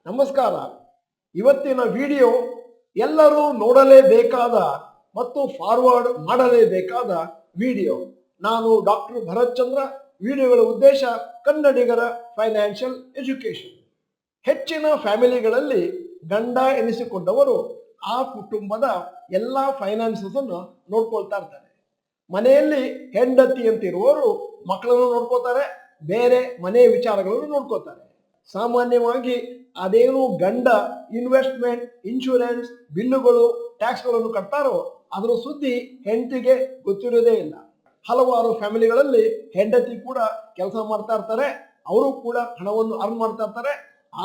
ನಮಸ್ಕಾರ. ಇವತ್ತಿನ ವಿಡಿಯೋ ಎಲ್ಲರೂ ನೋಡಲೇಬೇಕಾದ ಮತ್ತು ಫಾರ್ವರ್ಡ್ ಮಾಡಲೇಬೇಕಾದ ವಿಡಿಯೋ. ನಾನು ಡಾಕ್ಟರ್ ಭರತ್ ಚಂದ್ರ. ವಿಡಿಯೋಗಳ ಉದ್ದೇಶ ಕನ್ನಡಿಗರ ಫೈನಾನ್ಷಿಯಲ್ ಎಜುಕೇಶನ್. ಹೆಚ್ಚಿನ ಫ್ಯಾಮಿಲಿಗಳಲ್ಲಿ ಗಂಡ ಎನಿಸಿಕೊಂಡವರು ಆ ಕುಟುಂಬದ ಎಲ್ಲ ಫೈನಾನ್ಸಸ್ ಅನ್ನು ನೋಡ್ಕೊಳ್ತಾ ಇರ್ತಾರೆ. ಮನೆಯಲ್ಲಿ ಹೆಂಡತಿ ಅಂತಿರುವವರು ಮಕ್ಕಳನ್ನು ನೋಡ್ಕೋತಾರೆ, ಬೇರೆ ಮನೆ ವಿಚಾರಗಳನ್ನು ನೋಡ್ಕೋತಾರೆ. ಸಾಮಾನ್ಯವಾಗಿ ಅದೇನು ಗಂಡ ಇನ್ವೆಸ್ಟ್ಮೆಂಟ್, ಇನ್ಶೂರೆನ್ಸ್, ಬಿಲ್ಲುಗಳು, ಟ್ಯಾಕ್ಸ್ಗಳನ್ನು ಕಟ್ತಾರೋ ಅದರ ಸುದ್ದಿ ಹೆಂಡತಿಗೆ ಗೊತ್ತಿರೋದೇ ಇಲ್ಲ. ಹಲವಾರು ಫ್ಯಾಮಿಲಿಗಳಲ್ಲಿ ಹೆಂಡತಿ ಕೂಡ ಕೆಲಸ ಮಾಡ್ತಾ ಇರ್ತಾರೆ, ಅವರು ಕೂಡ ಹಣವನ್ನು ಅರ್ನ್ ಮಾಡ್ತಾ ಇರ್ತಾರೆ.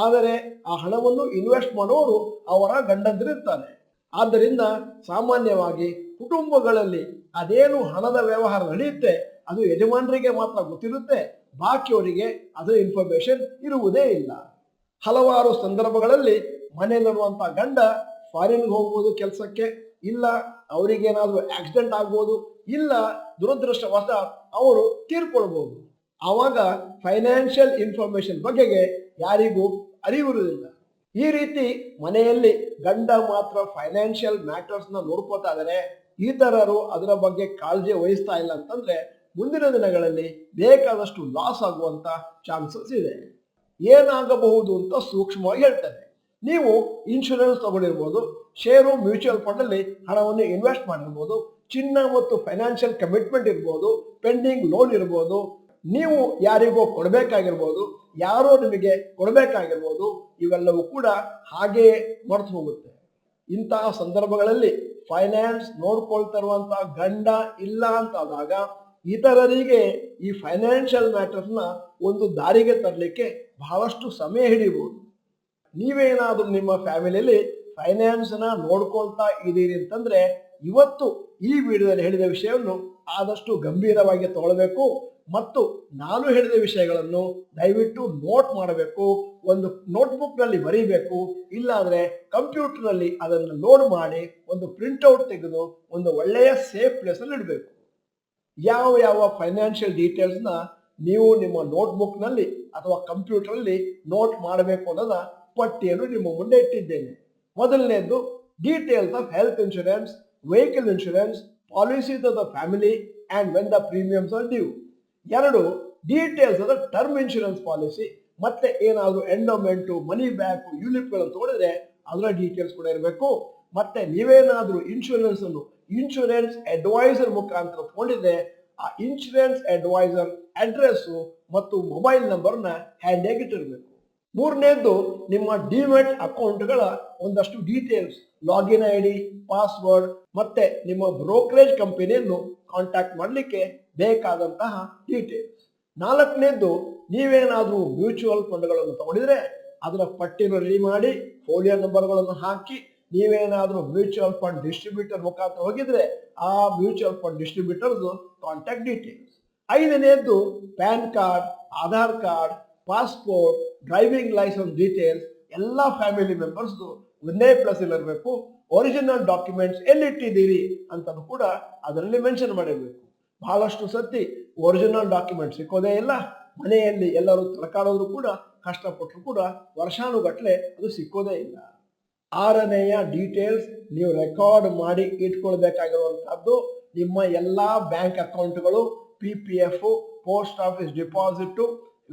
ಆದರೆ ಆ ಹಣವನ್ನು ಇನ್ವೆಸ್ಟ್ ಮಾಡೋರು ಅವರ ಗಂಡಂದಿರಿರ್ತಾರೆ. ಆದ್ದರಿಂದ ಸಾಮಾನ್ಯವಾಗಿ ಕುಟುಂಬಗಳಲ್ಲಿ ಅದೇನು ಹಣದ ವ್ಯವಹಾರ ನಡೆಯುತ್ತೆ ಅದು ಯಜಮಾನರಿಗೆ ಮಾತ್ರ ಗೊತ್ತಿರುತ್ತೆ, ಬಾಕಿಯವರಿಗೆ ಅದರ ಇನ್ಫಾರ್ಮೇಶನ್ ಇರುವುದೇ ಇಲ್ಲ. ಹಲವಾರು ಸಂದರ್ಭಗಳಲ್ಲಿ ಮನೆಯಲ್ಲಿರುವಂತಹ ಗಂಡ ಫಾರಿನ್ಗೆ ಹೋಗ್ಬೋದು ಕೆಲಸಕ್ಕೆ, ಇಲ್ಲ ಅವರಿಗೇನಾದ್ರೂ ಆಕ್ಸಿಡೆಂಟ್ ಆಗ್ಬೋದು, ಇಲ್ಲ ದುರದೃಷ್ಟವಶ ಅವರು ತೀರ್ಕೊಳ್ಬಹುದು. ಆವಾಗ ಫೈನಾನ್ಷಿಯಲ್ ಇನ್ಫಾರ್ಮೇಶನ್ ಬಗೆಗೆ ಯಾರಿಗೂ ಅರಿವಿರುವುದಿಲ್ಲ. ಈ ರೀತಿ ಮನೆಯಲ್ಲಿ ಗಂಡ ಮಾತ್ರ ಫೈನಾನ್ಷಿಯಲ್ ಮ್ಯಾಟರ್ಸ್ನ ನೋಡ್ಕೋತಾ ಇದ್ದಾರೆ, ಇತರರು ಅದರ ಬಗ್ಗೆ ಕಾಳಜಿ ವಹಿಸ್ತಾ ಇಲ್ಲ ಅಂತಂದ್ರೆ ಮುಂದಿನ ದಿನಗಳಲ್ಲಿ ಬೇಕಾದಷ್ಟು ಲಾಸ್ ಆಗುವಂತ ಚಾನ್ಸಸ್ ಇದೆ. ಏನಾಗಬಹುದು ಅಂತ ಸೂಕ್ಷ್ಮವಾಗಿ ಹೇಳ್ತಾರೆ. ನೀವು ಇನ್ಶೂರೆನ್ಸ್ ತಗೊಂಡಿರ್ಬೋದು, ಷೇರು ಮ್ಯೂಚುವಲ್ ಫಂಡ್ ಅಲ್ಲಿ ಹಣವನ್ನು ಇನ್ವೆಸ್ಟ್ ಮಾಡಿರ್ಬೋದು, ಚಿನ್ನ ಮತ್ತು ಫೈನಾನ್ಷಿಯಲ್ ಕಮಿಟ್ಮೆಂಟ್ ಇರ್ಬೋದು, ಪೆಂಡಿಂಗ್ ಲೋನ್ ಇರ್ಬೋದು, ನೀವು ಯಾರಿಗೋ ಕೊಡಬೇಕಾಗಿರ್ಬೋದು, ಯಾರೋ ನಿಮಗೆ ಕೊಡಬೇಕಾಗಿರ್ಬೋದು, ಇವೆಲ್ಲವೂ ಕೂಡ ಹಾಗೆಯೇ ಮರೆತು ಹೋಗುತ್ತೆ. ಇಂತಹ ಸಂದರ್ಭಗಳಲ್ಲಿ ಫೈನಾನ್ಸ್ ನೋಡ್ಕೊಳ್ತಾ ಇರುವಂತಹ ಗಂಡ ಇಲ್ಲ ಅಂತಾದಾಗ ಇತರರಿಗೆ ಈ ಫೈನಾನ್ಷಿಯಲ್ ಮ್ಯಾಟರ್ಸ್ನ ಒಂದು ದಾರಿಗೆ ತರಲಿಕ್ಕೆ ಬಹಳಷ್ಟು ಸಮಯ ಹಿಡಿಬಹುದು. ನೀವೇನಾದ್ರೂ ನಿಮ್ಮ ಫ್ಯಾಮಿಲಿಯಲ್ಲಿ ಫೈನಾನ್ಸ್ನ ನೋಡ್ಕೊಳ್ತಾ ಇದ್ದೀರಿ ಅಂತಂದ್ರೆ ಇವತ್ತು ಈ ವಿಡಿಯೋದಲ್ಲಿ ಹೇಳಿದ ವಿಷಯವನ್ನು ಆದಷ್ಟು ಗಂಭೀರವಾಗಿ ತಗೊಳ್ಬೇಕು ಮತ್ತು ನಾನು ಹೇಳಿದ ವಿಷಯಗಳನ್ನು ದಯವಿಟ್ಟು ನೋಟ್ ಮಾಡಬೇಕು. ಒಂದು ನೋಟ್ಬುಕ್ ನಲ್ಲಿ ಬರೀಬೇಕು, ಇಲ್ಲಾಂದ್ರೆ ಕಂಪ್ಯೂಟರ್ ನಲ್ಲಿ ಅದನ್ನು ಲೋಡ್ ಮಾಡಿ ಒಂದು ಪ್ರಿಂಟ್ಔಟ್ ತೆಗೆದು ಒಂದು ಒಳ್ಳೆಯ ಸೇಫ್ ಪ್ಲೇಸ್ ಅಲ್ಲಿ ಇಡಬೇಕು. ಯಾವ ಯಾವ ಫೈನಾನ್ಷಿಯಲ್ ಡೀಟೇಲ್ಸ್ನ ನೀವು ನಿಮ್ಮ ನೋಟ್ಬುಕ್ ನಲ್ಲಿ ಅಥವಾ ಕಂಪ್ಯೂಟರ್ ಅಲ್ಲಿ ನೋಟ್ ಮಾಡಬೇಕು ಅನ್ನೋದ ಪಟ್ಟಿಯನ್ನು ನಿಮ್ಮ ಮುಂದೆ ಇಟ್ಟಿದ್ದೇನೆ. ಮೊದಲನೇದು details of health insurance, vehicle insurance, policies of the family and when the premiums are due. ಎರಡು, details of the term insurance policy. ಮತ್ತೆ ಏನಾದ್ರು ಎಂಡೋಮೆಂಟು, ಮನಿ ಬ್ಯಾಕ್, ಯೂಲಿಪ್ಗಳನ್ನು ತಗೊಂಡಿದ್ರೆ ಅದರ ಡೀಟೇಲ್ಸ್ ಕೂಡ ಇರಬೇಕು. ಮತ್ತೆ ನೀವೇನಾದ್ರೂ ಇನ್ಶೂರೆನ್ಸ್ ಅನ್ನು ಇನ್ಶೂರೆನ್ಸ್ ಅಡ್ವೈಸರ್ ಮುಖಾಂತರ ತಗೊಂಡಿದ್ರೆ ಆ ಇನ್ಶೂರೆನ್ಸ್ ಅಡ್ವೈಸರ್ ಅಡ್ರೆಸ್ ಮತ್ತು ಮೊಬೈಲ್ ನಂಬರ್ನ ಹ್ಯಾಂಡಿಯಾಗಿ ಇಟ್ಟಿರಬೇಕು. ಮೂರನೇದು ನಿಮ್ಮ ಡಿಮೆಟ್ ಅಕೌಂಟ್ಗಳ ಒಂದಷ್ಟು ಡೀಟೇಲ್ಸ್, ಲಾಗಿನ್ ಐಡಿ, ಪಾಸ್ವರ್ಡ್, ಮತ್ತೆ ನಿಮ್ಮ ಬ್ರೋಕರೇಜ್ ಕಂಪನಿಯನ್ನು ಕಾಂಟ್ಯಾಕ್ಟ್ ಮಾಡಲಿಕ್ಕೆ ಬೇಕಾದಂತಹ ಡೀಟೇಲ್ಸ್. ನಾಲ್ಕನೇದು ನೀವೇನಾದ್ರೂ ಮ್ಯೂಚುವಲ್ ಫಂಡ್ಗಳನ್ನು ತಗೊಂಡಿದ್ರೆ ಅದರ ಪಟ್ಟಿಯನ್ನು ರೆಡಿ ಮಾಡಿ ಫೋಲಿಯೋ ನಂಬರ್ಗಳನ್ನು ಹಾಕಿ, ನೀವೇನಾದ್ರೂ ಮ್ಯೂಚುವಲ್ ಫಂಡ್ ಡಿಸ್ಟ್ರಿಬ್ಯೂಟರ್ ಮುಖಾಂತರ ಹೋಗಿದ್ರೆ ಆ mutual fund distributors contact details. ಐದನೇದು PAN card, Aadhaar card, passport, driving licence details ಎಲ್ಲ ಫ್ಯಾಮಿಲಿ ಮೆಂಬರ್ಸ್ ಒಂದೇ ಪ್ಲಸ್ ಇರಬೇಕು. ಒರಿಜಿನಲ್ ಡಾಕ್ಯುಮೆಂಟ್ಸ್ ಎಲ್ಲಿಟ್ಟಿದ್ದೀರಿ ಅಂತ ಕೂಡ ಅದರಲ್ಲಿ ಮೆನ್ಷನ್ ಮಾಡಿರಬೇಕು. ಬಹಳಷ್ಟು ಸತಿ ಒರಿಜಿನಲ್ ಡಾಕ್ಯುಮೆಂಟ್ ಸಿಕ್ಕೋದೇ ಇಲ್ಲ. ಮನೆಯಲ್ಲಿ ಎಲ್ಲರೂ ತಲಕಾಡೋದ್ರು ಕೂಡ ಕಷ್ಟಪಟ್ಟರು ಕೂಡ ವರ್ಷಾನುಗಟ್ಲೆ ಅದು ಸಿಕ್ಕೋದೇ ಇಲ್ಲ. ಆರನೆಯ ಡೀಟೇಲ್ಸ್ ನೀವು ರೆಕಾರ್ಡ್ ಮಾಡಿ ಇಟ್ಕೊಳ್ಬೇಕಾಗಿರುವಂತಹದ್ದು ನಿಮ್ಮ ಎಲ್ಲಾ ಬ್ಯಾಂಕ್ ಅಕೌಂಟ್ಗಳು, PPF, post office deposit,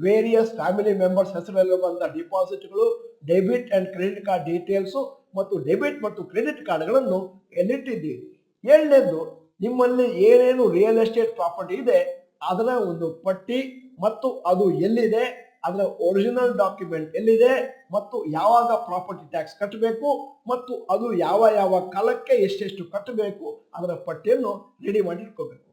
various family members ಹೆಸರಲ್ಲಿರುವಂತಹ ಡಿಪಾಸಿಟ್ಗಳು, debit and credit card details ಮತ್ತು ಡೆಬಿಟ್ ಮತ್ತು ಕ್ರೆಡಿಟ್ ಕಾರ್ಡ್ಗಳನ್ನು ಎಲ್ಲಿಟ್ಟಿದ್ದೀರಿ. ಏಳನೇದು ನಿಮ್ಮಲ್ಲಿ ಏನೇನು ರಿಯಲ್ ಎಸ್ಟೇಟ್ ಪ್ರಾಪರ್ಟಿ ಇದೆ ಅದರ ಒಂದು ಪಟ್ಟಿ ಮತ್ತು ಅದು ಎಲ್ಲಿದೆ, ಅದರ ಒರಿಜಿನಲ್ ಡಾಕ್ಯುಮೆಂಟ್ ಎಲ್ಲಿದೆ ಮತ್ತು ಯಾವಾಗ ಪ್ರಾಪರ್ಟಿ ಟ್ಯಾಕ್ಸ್ ಕಟ್ಟಬೇಕು ಮತ್ತು ಅದು ಯಾವ ಯಾವ ಕಾಲಕ್ಕೆ ಎಷ್ಟೆಷ್ಟು ಕಟ್ಟಬೇಕು ಅದರ ಪಟ್ಟಿಯನ್ನು ರೆಡಿ ಮಾಡಿ ಇಟ್ಕೋಬೇಕು.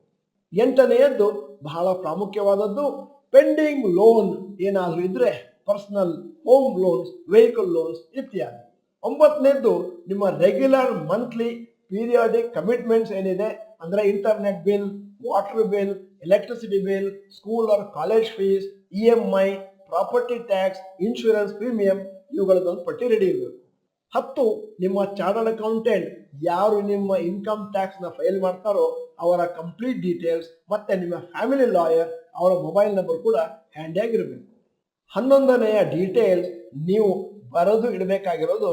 ಎಂಟನೆಯದ್ದು ಬಹಳ ಪ್ರಾಮುಖ್ಯವಾದದ್ದು, ಪೆಂಡಿಂಗ್ ಲೋನ್ ಏನಾದರೂ ಇದ್ರೆ personal, home loans, vehicle loans ಇತ್ಯಾದಿ. ಒಂಬತ್ತನೇದ್ದು ನಿಮ್ಮ ರೆಗ್ಯುಲರ್ ಮಂತ್ಲಿ ಪೀರಿಯಾಡಿಕ್ ಕಮಿಟ್ಮೆಂಟ್ಸ್ ಏನಿದೆ ಅಂದ್ರೆ internet bill, water bill, electricity bill, school or college fees, EMI, property tax, insurance premium, ಇವುಗಳದ್ದೊಂದು ಪಟ್ಟಿ ರೆಡಿ ಇರಬೇಕು. 10, ನಿಮ್ಮ ಚಾರ್ಟರ್ಡ್ ಅಕೌಂಟೆಂಟ್ ಯಾರು ನಿಮ್ಮ ಇನ್ಕಮ್ ಟ್ಯಾಕ್ಸ್ ನ ಫೈಲ್ ಮಾಡ್ತಾರೋ ಅವರ ಕಂಪ್ಲೀಟ್ ಡೀಟೇಲ್ಸ್ ಮತ್ತೆ ನಿಮ್ಮ ಫ್ಯಾಮಿಲಿ ಲಾಯರ್ ಅವರ ಮೊಬೈಲ್ ನಂಬರ್ ಕೂಡ ಹ್ಯಾಂಡಿಯಾಗಿರಬೇಕು. 11ನೆಯ ಡೀಟೇಲ್ಸ್ ನೀವು ಬರೆದು ಇಡಬೇಕಾಗಿರೋದು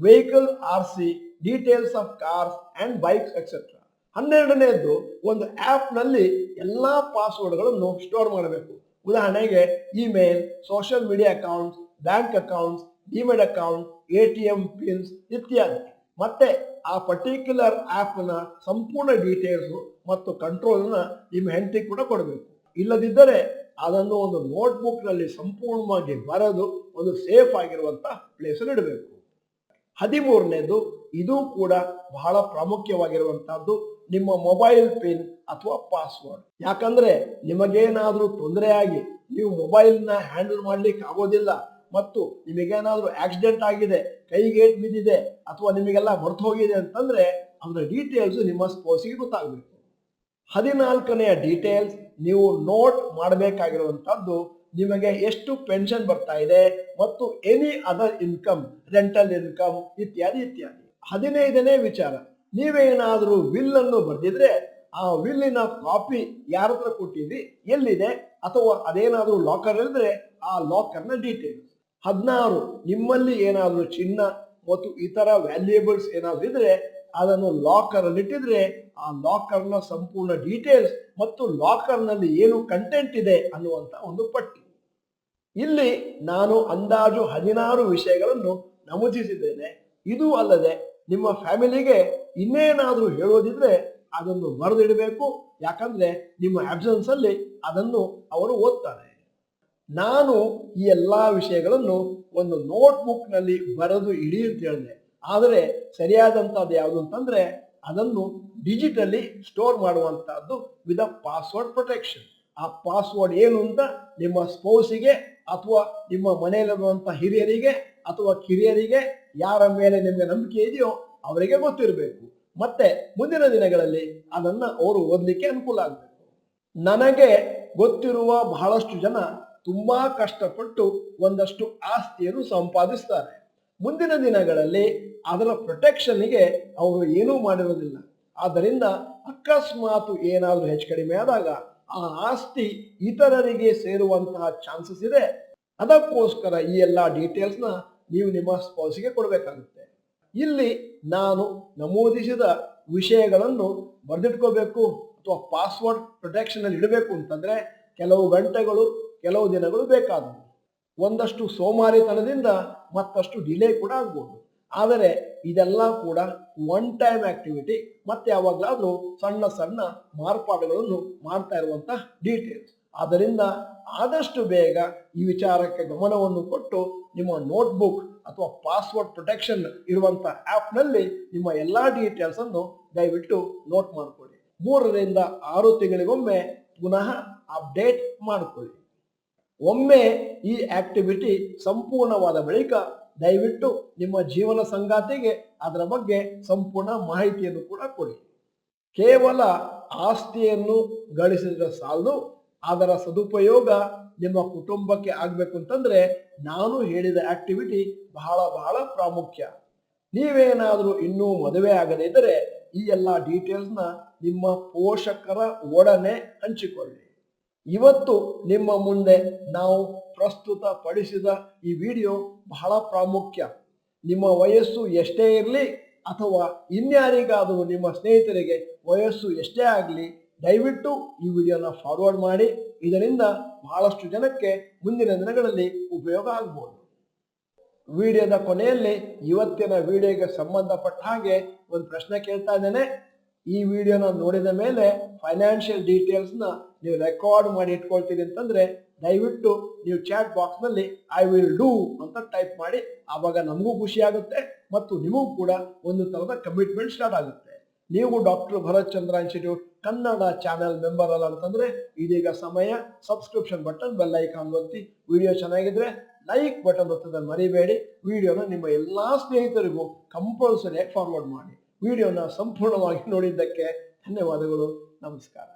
vehicle RC, details of cars and bikes etcetera. 12ನೇದು ಒಂದು ಆಪ್ ನಲ್ಲಿ ಎಲ್ಲಾ ಪಾಸ್ವರ್ಡ್ಗಳನ್ನು ಸ್ಟೋರ್ ಮಾಡಬೇಕು. ಉದಾಹರಣೆಗೆ email, social media accounts, bank accounts, demat account, ATM pins ಇತ್ಯಾದಿ. ಮತ್ತೆ ಆ ಪರ್ಟಿಕ್ಯುಲರ್ ಆಪ್ನ ಸಂಪೂರ್ಣ ಡೀಟೇಲ್ಸ್ ಮತ್ತು ಕಂಟ್ರೋಲ್ನ ನಿಮ್ಮ ಹೆಂಡತಿ ಕೂಡ ಕೊಡಬೇಕು. ಇಲ್ಲದಿದ್ದರೆ ಅದನ್ನು ಒಂದು ನೋಟ್ಬುಕ್ ನಲ್ಲಿ ಸಂಪೂರ್ಣವಾಗಿ ಬರೆದು ಒಂದು ಸೇಫ್ ಆಗಿರುವಂತಹ ಪ್ಲೇಸ್ ಅಲ್ಲಿ ಇಡಬೇಕು. 13ನೇದು ಇದು ಕೂಡ ಬಹಳ ಪ್ರಾಮುಖ್ಯವಾಗಿರುವಂತಹದ್ದು, ನಿಮ್ಮ ಮೊಬೈಲ್ ಪಿನ್ ಅಥವಾ ಪಾಸ್ವರ್ಡ್. ಯಾಕಂದ್ರೆ ನಿಮಗೇನಾದ್ರೂ ತೊಂದರೆ ಆಗಿ ನೀವು ಮೊಬೈಲ್ನ ಹ್ಯಾಂಡಲ್ ಮಾಡ್ಲಿಕ್ಕೆ ಆಗೋದಿಲ್ಲ ಮತ್ತು ನಿಮಗೇನಾದ್ರೂ ಆಕ್ಸಿಡೆಂಟ್ ಆಗಿದೆ, ಕೈಗೇಟ್ ಬಿದ್ದಿದೆ ಅಥವಾ ನಿಮಗೆಲ್ಲ ಮರ್ತು ಹೋಗಿದೆ ಅಂತಂದ್ರೆ ಅದರ ಡೀಟೇಲ್ಸ್ ನಿಮ್ಮ ಸ್ಪೌಸಿಗೆ ಗೊತ್ತಾಗಬೇಕು. 14ನೆಯ ಡೀಟೇಲ್ಸ್ ನೀವು ನೋಟ್ ಮಾಡಬೇಕಾಗಿರುವಂತಹದ್ದು ನಿಮಗೆ ಎಷ್ಟು ಪೆನ್ಷನ್ ಬರ್ತಾ ಇದೆ ಮತ್ತು any other income, rental income ಇತ್ಯಾದಿ ಇತ್ಯಾದಿ. 15ನೇ ವಿಚಾರ, ನೀವೇನಾದ್ರೂ ವಿಲ್ ಅನ್ನು ಬರೆದಿದ್ರೆ ಆ ವಿಲ್ಲಿನ ಕಾಪಿ ಯಾರ ಹತ್ರ ಕೊಟ್ಟಿದ್ರಿ, ಎಲ್ಲಿದೆ, ಅಥವಾ ಅದೇನಾದ್ರೂ ಲಾಕರ್ ಇದ್ರೆ ಆ ಲಾಕರ್ನ ಡೀಟೇಲ್ಸ್. 16 ನಿಮ್ಮಲ್ಲಿ ಏನಾದ್ರೂ ಚಿನ್ನ ಮತ್ತು ಇತರ ವ್ಯಾಲ್ಯೂಯೇಬಲ್ಸ್ ಏನಾದ್ರೂ ಇದ್ರೆ ಅದನ್ನು ಲಾಕರ್ ಅಲ್ಲಿ ಇಟ್ಟಿದ್ರೆ ಆ ಲಾಕರ್ನ ಸಂಪೂರ್ಣ ಡೀಟೇಲ್ಸ್ ಮತ್ತು ಲಾಕರ್ ನಲ್ಲಿ ಏನು ಕಂಟೆಂಟ್ ಇದೆ ಅನ್ನುವಂತ ಒಂದು ಪಟ್ಟಿ. ಇಲ್ಲಿ ನಾನು ಅಂದಾಜು 16 ವಿಷಯಗಳನ್ನು ನಮೂದಿಸಿದ್ದೇನೆ. ಇದು ಅಲ್ಲದೆ ನಿಮ್ಮ ಫ್ಯಾಮಿಲಿಗೆ ಇನ್ನೇನಾದ್ರೂ ಹೇಳೋದಿದ್ರೆ ಅದನ್ನು ಬರೆದಿಡಬೇಕು. ಯಾಕಂದ್ರೆ ನಿಮ್ಮ ಆಬ್ಸೆನ್ಸ್ ಅಲ್ಲಿ ಅದನ್ನು ಅವರು ಓದ್ತಾರೆ. ನಾನು ಈ ಎಲ್ಲಾ ವಿಷಯಗಳನ್ನು ಒಂದು ನೋಟ್ಬುಕ್ ನಲ್ಲಿ ಬರೆದು ಇಡಿ ಅಂತ ಹೇಳಿದೆ. ಆದರೆ ಸರಿಯಾದಂತಹದ್ದು ಯಾವುದು ಅಂತಂದ್ರೆ ಅದನ್ನು ಡಿಜಿಟಲಿ ಸ್ಟೋರ್ ಮಾಡುವಂತಹದ್ದು ವಿತ್ ಪಾಸ್ವರ್ಡ್ ಪ್ರೊಟೆಕ್ಷನ್. ಆ ಪಾಸ್ವರ್ಡ್ ಏನು ಅಂತ ನಿಮ್ಮ ಸ್ಪೌಸಿಗೆ ಅಥವಾ ನಿಮ್ಮ ಮನೆಯಲ್ಲಿರುವಂತಹ ಹಿರಿಯರಿಗೆ ಅಥವಾ ಕಿರಿಯರಿಗೆ ಯಾರ ಮೇಲೆ ನಿಮಗೆ ನಂಬಿಕೆ ಇದೆಯೋ ಅವರಿಗೆ ಗೊತ್ತಿರಬೇಕು. ಮತ್ತೆ ಮುಂದಿನ ದಿನಗಳಲ್ಲಿ ಅದನ್ನ ಅವರು ಓದಲಿಕ್ಕೆ ಅನುಕೂಲ ಆಗಬೇಕು. ನನಗೆ ಗೊತ್ತಿರುವ ಬಹಳಷ್ಟು ಜನ ತುಂಬಾ ಕಷ್ಟಪಟ್ಟು ಒಂದಷ್ಟು ಆಸ್ತಿಯನ್ನು ಸಂಪಾದಿಸ್ತಾರೆ. ಮುಂದಿನ ದಿನಗಳಲ್ಲಿ ಅದರ ಪ್ರೊಟೆಕ್ಷನ್ಗೆ ಅವರು ಏನೂ ಮಾಡಿರೋದಿಲ್ಲ. ಆದ್ದರಿಂದ ಅಕಸ್ಮಾತ್ ಏನಾದರೂ ಹೆಚ್ಚು ಕಡಿಮೆ ಆದಾಗ ಆ ಆಸ್ತಿ ಇತರರಿಗೆ ಸೇರುವಂತಹ ಚಾನ್ಸಸ್ ಇದೆ. ಅದಕ್ಕೋಸ್ಕರ ಈ ಎಲ್ಲ ಡೀಟೇಲ್ಸ್ನ ನೀವು ನಿಮ್ಮ ಸ್ಪೌಸಿಗೆ ಕೊಡಬೇಕಾಗುತ್ತೆ. ಇಲ್ಲಿ ನಾನು ನಮೂದಿಸಿದ ವಿಷಯಗಳನ್ನು ಬರೆದಿಟ್ಕೋಬೇಕು ಅಥವಾ ಪಾಸ್ವರ್ಡ್ ಪ್ರೊಟೆಕ್ಷನ್ ಅಲ್ಲಿ ಇಡಬೇಕು ಅಂತಂದ್ರೆ ಕೆಲವು ಗಂಟೆಗಳು, ಕೆಲವು ದಿನಗಳು ಬೇಕಾದವು. ಒಂದಷ್ಟು ಸೋಮಾರಿತನದಿಂದ ಮತ್ತಷ್ಟು ಡಿಲೇ ಕೂಡ ಆಗ್ಬೋದು. ಆದರೆ ಇದೆಲ್ಲ ಕೂಡ ಒನ್ ಟೈಮ್ ಆಕ್ಟಿವಿಟಿ. ಮತ್ತೆ ಯಾವಾಗಲಾದ್ರೂ ಸಣ್ಣ ಸಣ್ಣ ಮಾರ್ಪಾಡುಗಳನ್ನು ಮಾಡ್ತಾ ಇರುವಂತಹ ಡೀಟೇಲ್ಸ್. ಆದ್ದರಿಂದ ಆದಷ್ಟು ಬೇಗ ಈ ವಿಚಾರಕ್ಕೆ ಗಮನವನ್ನು ಕೊಟ್ಟು ನಿಮ್ಮ ನೋಟ್ಬುಕ್ ಅಥವಾ ಪಾಸ್ವರ್ಡ್ ಪ್ರೊಟೆಕ್ಷನ್ ಇರುವಂತಹ ಆ್ಯಪ್ನಲ್ಲಿ ನಿಮ್ಮ ಎಲ್ಲ ಡೀಟೇಲ್ಸ್ ಅನ್ನು ದಯವಿಟ್ಟು ನೋಟ್ ಮಾಡಿಕೊಳ್ಳಿ. 3 ರಿಂದ 6 ತಿಂಗಳಿಗೊಮ್ಮೆ ಪುನಃ ಅಪ್ಡೇಟ್ ಮಾಡಿಕೊಳ್ಳಿ. ಒಮ್ಮೆ ಈ ಆಕ್ಟಿವಿಟಿ ಸಂಪೂರ್ಣವಾದ ಬಳಿಕ ದಯವಿಟ್ಟು ನಿಮ್ಮ ಜೀವನ ಸಂಗಾತಿಗೆ ಅದರ ಬಗ್ಗೆ ಸಂಪೂರ್ಣ ಮಾಹಿತಿಯನ್ನು ಕೂಡ ಕೊಡಿ. ಕೇವಲ ಆಸ್ತಿಯನ್ನು ಗಳಿಸಿದ್ರೆ ಸಾಲದು, ಅದರ ಸದುಪಯೋಗ ನಿಮ್ಮ ಕುಟುಂಬಕ್ಕೆ ಆಗ್ಬೇಕು ಅಂತಂದ್ರೆ ನಾನು ಹೇಳಿದ ಆಕ್ಟಿವಿಟಿ ಬಹಳ ಬಹಳ ಪ್ರಾಮುಖ್ಯ. ನೀವೇನಾದರೂ ಇನ್ನೂ ಮದುವೆ ಆಗದೇ ಇದ್ದರೆ ಈ ಎಲ್ಲ ಡೀಟೇಲ್ಸ್ನ ನಿಮ್ಮ ಪೋಷಕರ ಒಡನೆ ಹಂಚಿಕೊಳ್ಳಿ. ಇವತ್ತು ನಿಮ್ಮ ಮುಂದೆ ನಾವು ಪ್ರಸ್ತುತ ಪಡಿಸಿದ ಈ ವಿಡಿಯೋ ಬಹಳ ಪ್ರಾಮುಖ್ಯ. ನಿಮ್ಮ ವಯಸ್ಸು ಎಷ್ಟೇ ಇರಲಿ ಅಥವಾ ಇನ್ಯಾರಿಗಾದರೂ ನಿಮ್ಮ ಸ್ನೇಹಿತರಿಗೆ ವಯಸ್ಸು ಎಷ್ಟೇ ಆಗಲಿ ದಯವಿಟ್ಟು ಈ ವಿಡಿಯೋನ ಫಾರ್ವರ್ಡ್ ಮಾಡಿ. ಇದರಿಂದ ಬಹಳಷ್ಟು ಜನಕ್ಕೆ ಮುಂದಿನ ದಿನಗಳಲ್ಲಿ ಉಪಯೋಗ ಆಗ್ಬೋದು. ವಿಡಿಯೋದ ಕೊನೆಯಲ್ಲಿ ಇವತ್ತಿನ ವಿಡಿಯೋಗೆ ಸಂಬಂಧಪಟ್ಟ ಹಾಗೆ ಒಂದು ಪ್ರಶ್ನೆ ಕೇಳ್ತಾ ಇದ್ದೇನೆ. ಈ ವಿಡಿಯೋನ ನೋಡಿದ ಮೇಲೆ ಫೈನಾನ್ಷಿಯಲ್ ಡೀಟೇಲ್ಸ್ನ ನೀವು ರೆಕಾರ್ಡ್ ಮಾಡಿ ಇಟ್ಕೊಳ್ತೀರಿ ಅಂತಂದ್ರೆ ದಯವಿಟ್ಟು ನೀವು ಚಾಟ್ ಬಾಕ್ಸ್ ನಲ್ಲಿ ಐ ವಿಲ್ ಡೂ ಅಂತ ಟೈಪ್ ಮಾಡಿ. ಆವಾಗ ನಮಗೂ ಖುಷಿ ಆಗುತ್ತೆ ಮತ್ತು ನಿಮಗೂ ಕೂಡ ಒಂದು ತರದ ಕಮಿಟ್ಮೆಂಟ್ ಸ್ಟಾರ್ಟ್ ಆಗುತ್ತೆ. ನೀವು ಡಾಕ್ಟರ್ ಭರತ್ ಚಂದ್ರ ಇನ್ಸ್ಟಿಟ್ಯೂಟ್ ಕನ್ನಡ ಚಾನೆಲ್ ಮೆಂಬರ್ ಅಲ್ಲ ಅಂತಂದ್ರೆ ಇದೀಗ ಸಮಯ. ಸಬ್ಸ್ಕ್ರಿಪ್ಷನ್ ಬಟನ್, ಬೆಲ್ ಐಕಾನ್ ಒತ್ತಿ. ವಿಡಿಯೋ ಚೆನ್ನಾಗಿದ್ರೆ ಲೈಕ್ ಬಟನ್ ಒತ್ತೋದನ್ನು ಮರಿಬೇಡಿ. ವಿಡಿಯೋನ ನಿಮ್ಮ ಎಲ್ಲಾ ಸ್ನೇಹಿತರಿಗೂ ಕಂಪಲ್ಸರಿಯಾಗಿ ಫಾರ್ವರ್ಡ್ ಮಾಡಿ. ವಿಡಿಯೋನ ಸಂಪೂರ್ಣವಾಗಿ ನೋಡಿದ್ದಕ್ಕೆ ಧನ್ಯವಾದಗಳು. ನಮಸ್ಕಾರ.